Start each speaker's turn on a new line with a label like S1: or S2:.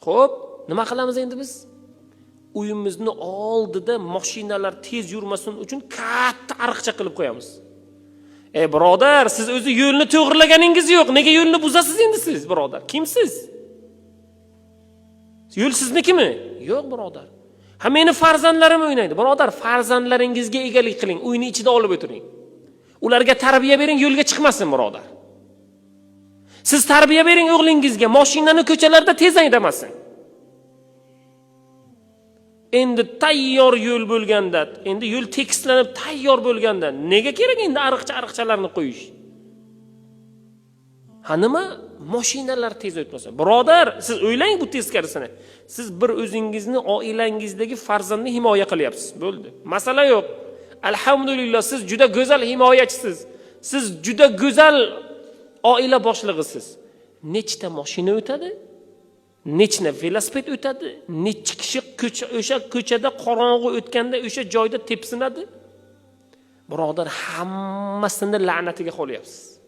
S1: Xo'p, nima qilamiz endi biz? Uyimizni oldida mashinalar tez yurmasin uchun katta ariqcha qilib qo'yamiz. Birodar, siz o'zi yo'lni to'g'rilaganingiz yo'q. Nega yo'lni buzasiz endi siz, birodar? Kimsiz? Yo'l siznikimi? Yo'q, birodar. Ha, meni farzandlarim o'ynaydi. Birodar, farzandlaringizga egalik qiling, uyni ichida olib o'tiring. Ularga tarbiya bering, yo'lga chiqmasin, birodar. Siz tarbiya bering o'g'lingizga, mashinani ko'chalarda tez haydamasin. Endi tayyor yo'l bo'lganda, endi yo'l tekislanib tayyor bo'lganda nega kerak endi ariqchalarni qo'yish? Ha, nima? Mashinalar tez o'tmasa. Birodar, siz o'ylang bu teskarisini. Siz bir o'zingizni, oilangizdagi farzandni himoya qilyapsiz. Bo'ldi. Masala yo'q. Alhamdulillah, siz juda go'zal himoyachisiz. Siz juda go'zal oila boshlig'isiz. Nechta mashina o'tadi? Nechta velosiped o'tadi? Necha kishi o'sha ko'chada qorong'u o'tganda o'sha joyda tepsinadi? Birodar, hammasini la'natiga qolyapsiz.